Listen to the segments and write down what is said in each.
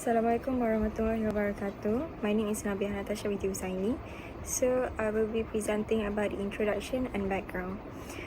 Assalamualaikum warahmatullahi wabarakatuh. My name is Nabia Natasha Binti Husaini. So I will be presenting about the introduction and background.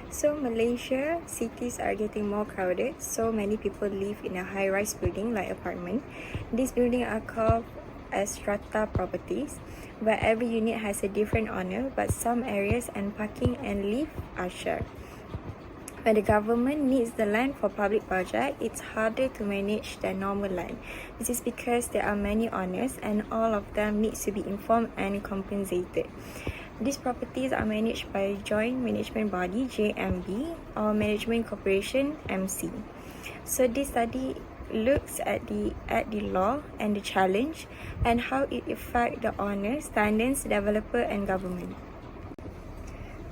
So Malaysia cities are getting more crowded. So many people live in a high-rise building like apartment. These buildings are called as strata properties, where every unit has a different owner, but some areas and parking and lift are shared. When the government needs the land for public project, it's harder to manage than normal land. This is because there are many owners and all of them needs to be informed and compensated. These properties are managed by Joint Management Body (JMB) or Management Corporation (MC). So this study looks at the law and the challenge and how it affects the owners, tenants, developer and government.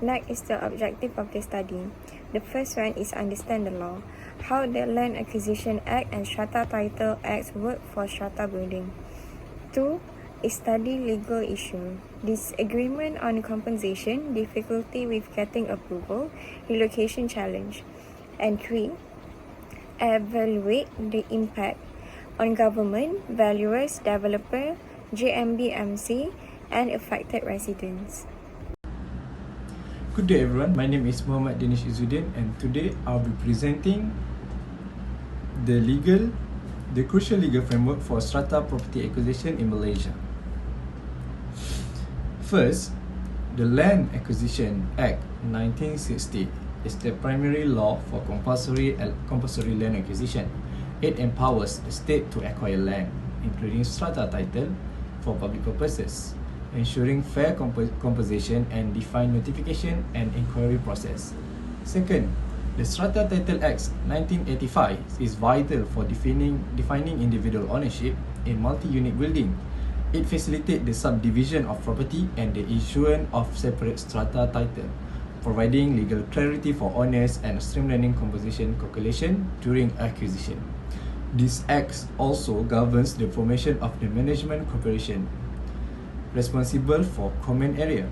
Next is the objective of the study. The first one is understand the law, how the Land Acquisition Act and Strata Title Acts work for strata building. 2 is study legal issue, disagreement on compensation, difficulty with getting approval, relocation challenge. And 3, evaluate the impact on government, valuers, developer, JMB-MC, and affected residents. Good day everyone, my name is Muhammad Danish Izzuddin and today I'll be presenting the crucial legal framework for strata property acquisition in Malaysia. First, the Land Acquisition Act 1960 is the primary law for compulsory land acquisition. It empowers the state to acquire land, including strata title, for public purposes, ensuring fair compensation and defined notification and inquiry process. Second, the Strata Title Act 1985 is vital for defining individual ownership in multi-unit building. It facilitates the subdivision of property and the issuance of separate strata title, providing legal clarity for owners and streamlining compensation calculation during acquisition. This act also governs the formation of the Management Corporation, responsible for common area.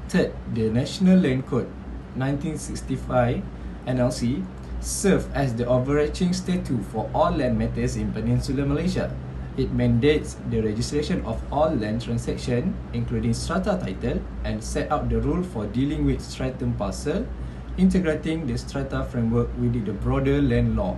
Third, the National Land Code 1965 NLC serves as the overarching statute for all land matters in Peninsular Malaysia. It mandates the registration of all land transactions, including strata title, and set out the rule for dealing with stratum parcel, integrating the strata framework within the broader land law.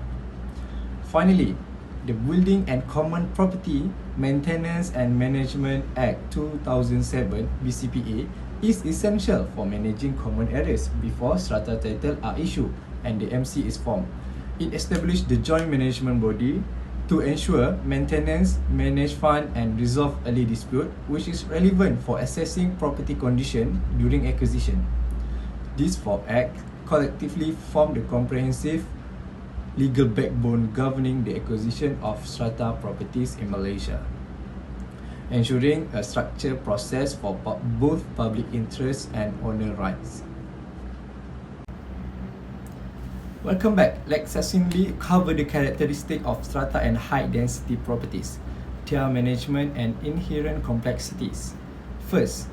Finally, the Building and Common Property Maintenance and Management Act 2007 (BCPA) is essential for managing common areas before strata title are issued and the MC is formed. It established the Joint Management Body to ensure maintenance, manage fund and resolve early dispute, which is relevant for assessing property condition during acquisition. These 4 acts collectively form the comprehensive legal backbone governing the acquisition of strata properties in Malaysia, ensuring a structured process for both public interest and owner rights. Welcome back. Let's succinctly cover the characteristics of strata and high-density properties, their management and inherent complexities. First,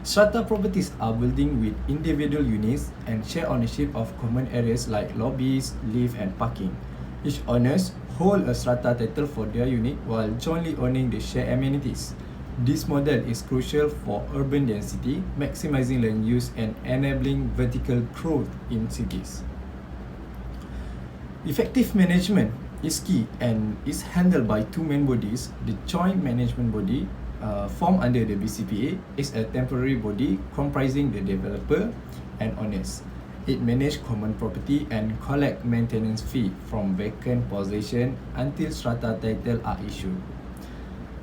strata properties are buildings with individual units and share ownership of common areas like lobbies, lift and parking. Each owners hold a strata title for their unit while jointly owning the shared amenities. This model is crucial for urban density, maximizing land use and enabling vertical growth in cities. Effective management is key and is handled by 2 main bodies. The Joint Management Body, formed under the BCPA, is a temporary body comprising the developer and owners. It manages common property and collect maintenance fee from vacant possession until strata title are issued.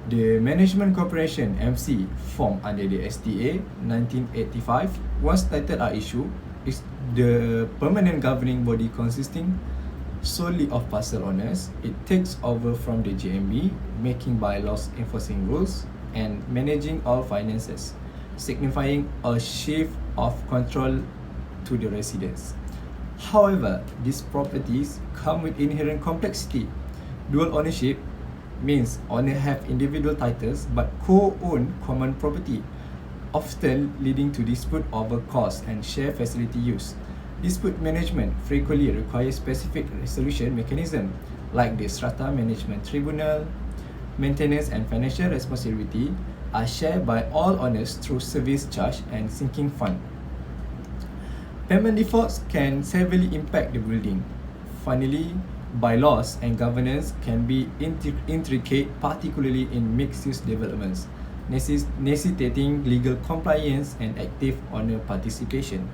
The Management Corporation (MC), formed under the STA 1985, once title are issued, is the permanent governing body consisting solely of parcel owners. It takes over from the JMB, making bylaws, enforcing rules, and managing all finances, signifying a shift of control to the residents. However, these properties come with inherent complexity. Dual ownership means owners have individual titles but co-own common property, often leading to dispute over cost and share facility use. Dispute management frequently requires specific resolution mechanism like the Strata Management Tribunal, maintenance and financial responsibility are shared by all owners through service charge and sinking fund. Payment defaults can severely impact the building. Finally, bylaws and governance can be intricate, particularly in mixed-use developments, necessitating legal compliance and active owner participation.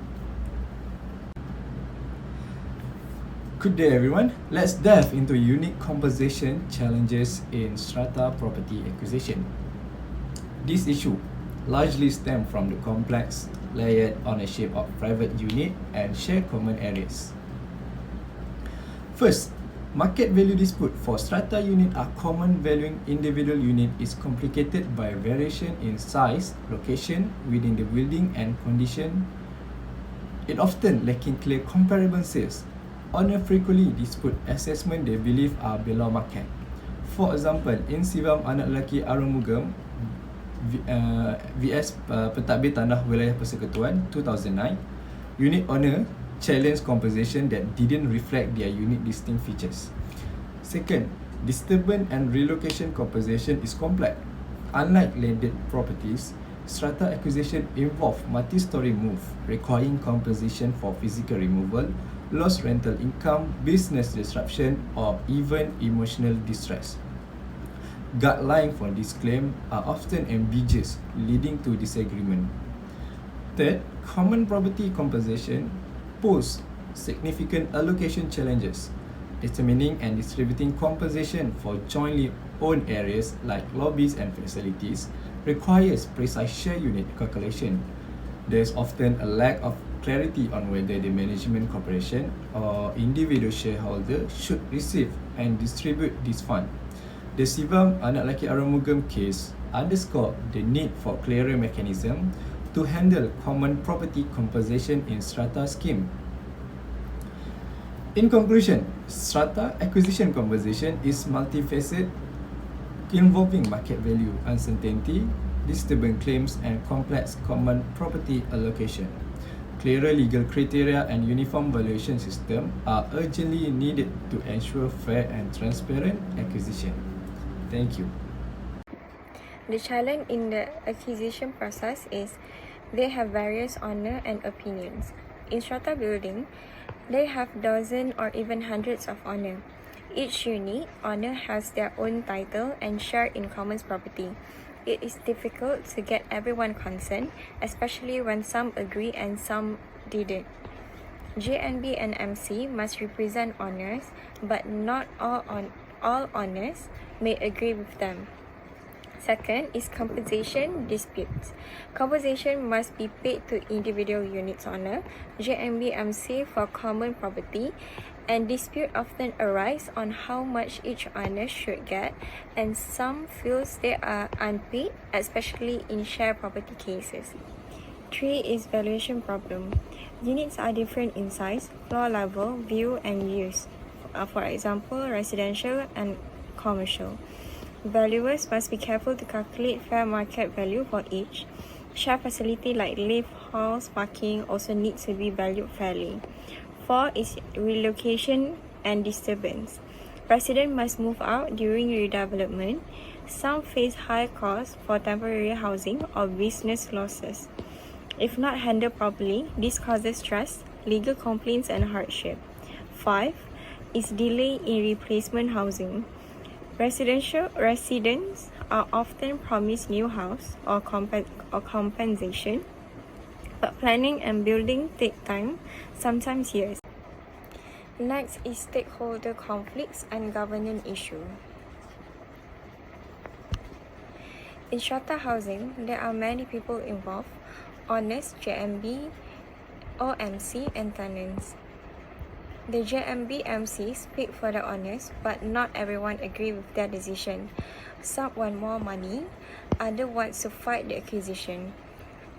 Good day everyone, let's delve into unique compensation challenges in strata property acquisition. This issue largely stems from the complex layered ownership of private unit and shared common areas. First, market value dispute for strata unit are common valuing individual unit is complicated by variation in size, location within the building and condition. It often lacking clear comparable sales. Owner frequently dispute assessment they believe are below market. For example, in Sivam Anak Lelaki Arumugam VS Pentadbir Tanah Wilayah Persekutuan 2009, unit owner challenged compensation that didn't reflect their unique distinct features. Second, disturbance and relocation compensation is complex. Unlike landed properties, strata acquisition involve multi-story move, requiring compensation for physical removal, lost rental income, business disruption, or even emotional distress. Guidelines for this claim are often ambiguous, leading to disagreement. Third, common property compensation pose significant allocation challenges. Determining and distributing compensation for jointly owned areas like lobbies and facilities requires precise share unit calculation. There is often a lack of clarity on whether the management corporation or individual shareholder should receive and distribute this fund. The Sivam Anak Lelaki Arumugam case underscore the need for clearer mechanism to handle common property compensation in strata scheme. In conclusion, strata acquisition compensation is multifaceted, involving market value uncertainty, disturbance claims, and complex common property allocation. Clearer legal criteria and uniform valuation system are urgently needed to ensure fair and transparent acquisition. Thank you. The challenge in the acquisition process is they have various owner and opinions. In strata building, they have dozens or even hundreds of owner. Each unit owner has their own title and share in common property. It is difficult to get everyone concerned, especially when some agree and some didn't. JNB and MC must represent owners, but not all owners may agree with them. Second is compensation disputes. Compensation must be paid to individual units owner, JMB MC for common property, and dispute often arise on how much each owner should get, and some feels they are unpaid, especially in share property cases. 3 is valuation problem. Units are different in size, floor level, view, and use. For example, residential and commercial. Valuers must be careful to calculate fair market value for each. Share facility like lift, halls, parking also needs to be valued fairly. 4 is relocation and disturbance. Residents must move out during redevelopment. Some face high costs for temporary housing or business losses. If not handled properly, this causes stress, legal complaints, and hardship. 5 is delay in replacement housing. Residents are often promised new house or compensation, but planning and building take time, sometimes years. Next is stakeholder conflicts and governance issue. In strata housing, there are many people involved: owners, JMB, OMC, and tenants. The JMB MCs speak for the owners, but not everyone agree with their decision. Some want more money, others want to fight the acquisition.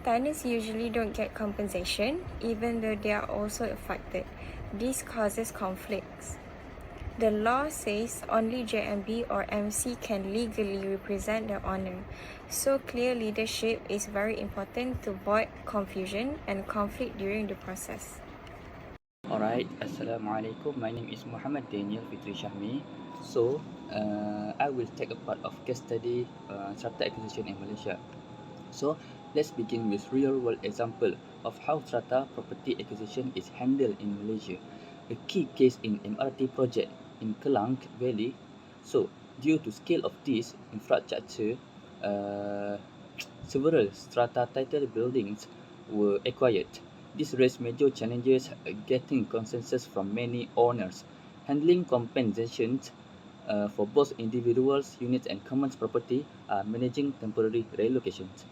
Tenants usually don't get compensation, even though they are also affected. This causes conflicts. The law says only JMB or MC can legally represent the owner, so clear leadership is very important to avoid confusion and conflict during the process. Alright, Assalamualaikum. My name is Muhammad Daniel Fitri Shahmi. So, I will take a part of case study strata acquisition in Malaysia. So, let's begin with real-world example of how strata property acquisition is handled in Malaysia. A key case in MRT project in Kelang Valley. So, due to scale of this infrastructure, uh, several strata title buildings were acquired. This raised major challenges getting consensus from many owners, handling compensations for both individuals, units, and common property, managing temporary relocations.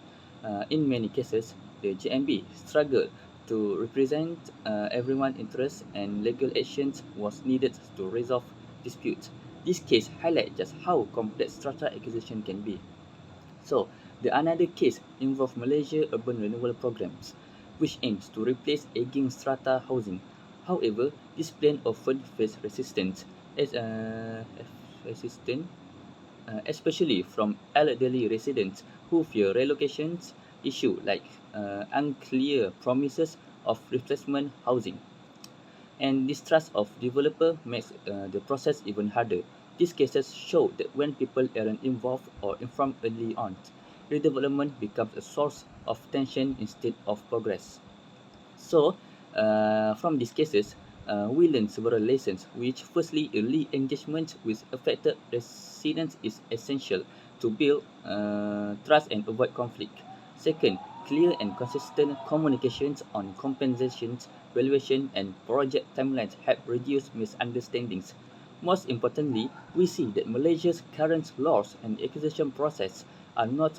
In many cases, the GMB struggled to represent everyone's interests, and legal actions was needed to resolve disputes. This case highlights just how complex strata acquisition can be. So, the another case involved Malaysia Urban Renewal Programs, which aims to replace aging strata housing. However, this plan often faced resistance, as resistant, especially from elderly residents who fear relocations issue like unclear promises of replacement housing, and distrust of developer makes the process even harder. These cases show that when people aren't involved or informed early on, redevelopment becomes a source of tension instead of progress. So, from these cases, we learn several lessons, which firstly, early engagement with affected residents is essential to build trust and avoid conflict. Second, clear and consistent communications on compensations, valuation, and project timelines help reduce misunderstandings. Most importantly, we see that Malaysia's current laws and acquisition process are not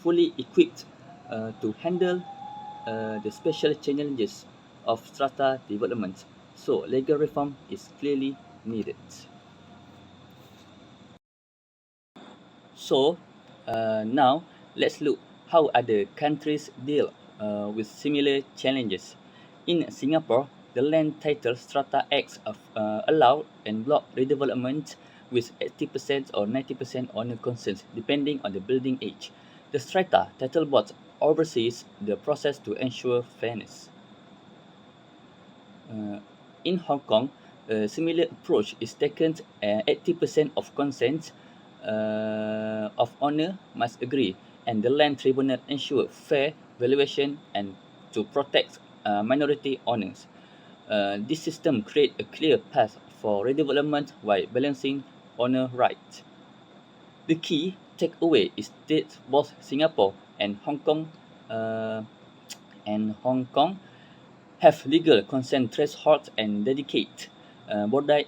fully equipped to handle the special challenges of strata development. So, legal reform is clearly needed. So, now let's look how other countries deal with similar challenges. In Singapore, the Land Title Strata Acts allow and block redevelopment with 80% or 90% owner consent, depending on the building age. The Strata Title Board oversees the process to ensure fairness. Uh, in Hong Kong, a similar approach is taken. 80% of consent of owner must agree, and the land tribunal ensure fair valuation and to protect minority owners. This system creates a clear path for redevelopment while balancing owner rights. The key takeaway is that both Singapore and uh, Hong Kong have legal consent thresholds and dedicate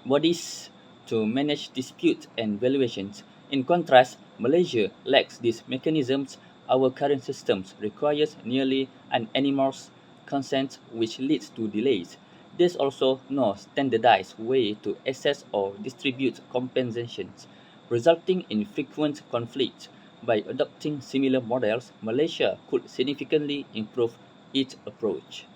bodies to manage disputes and valuations. In contrast, Malaysia lacks these mechanisms. Our current systems requires nearly unanimous consent, which leads to delays. There's also no standardized way to assess or distribute compensations, resulting in frequent conflicts. By adopting similar models, Malaysia could significantly improve its approach.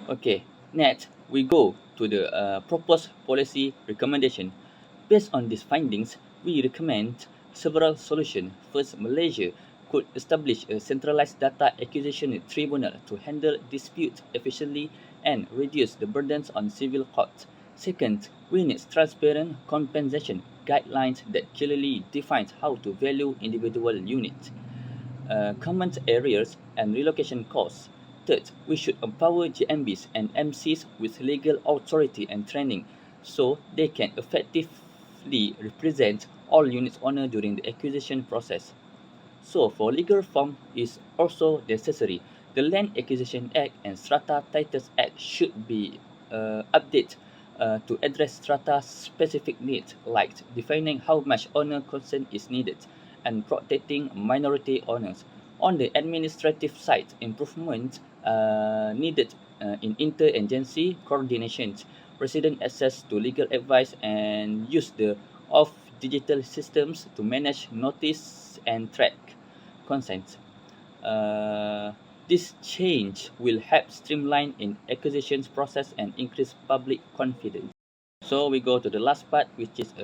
Okay, next we go to the proposed policy recommendation. Based on these findings, we recommend several solutions. First, Malaysia could establish a centralized data acquisition tribunal to handle disputes efficiently and reduce the burdens on civil courts. Second, we need transparent compensation guidelines that clearly define how to value individual units, common areas, and relocation costs. Third, we should empower GMBs and MCs with legal authority and training so they can effectively represent all units owners during the acquisition process. So, for legal reform is also necessary. The Land Acquisition Act and Strata Titles Act should be updated to address strata specific needs, like defining how much owner consent is needed and protecting minority owners. On the administrative side, improvements needed in inter-agency coordination, resident access to legal advice, and use of digital systems to manage notice and track consent. Uh, this change will help streamline in acquisitions process and increase public confidence. So we go to the last part, which is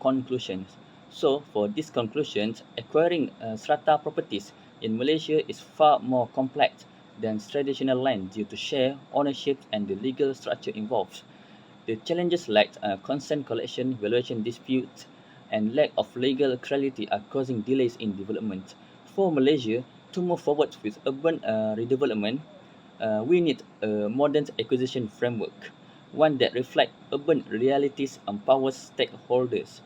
conclusions. So for these conclusions, acquiring strata properties in Malaysia is far more complex than traditional land due to share ownership and the legal structure involved. The challenges like consent collection, valuation disputes, and lack of legal clarity are causing delays in development. For Malaysia to move forward with urban redevelopment, we need a modern acquisition framework, one that reflects urban realities, empowers stakeholders,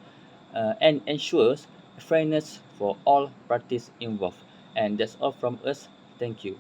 and ensures fairness for all parties involved. And that's all from us. Thank you.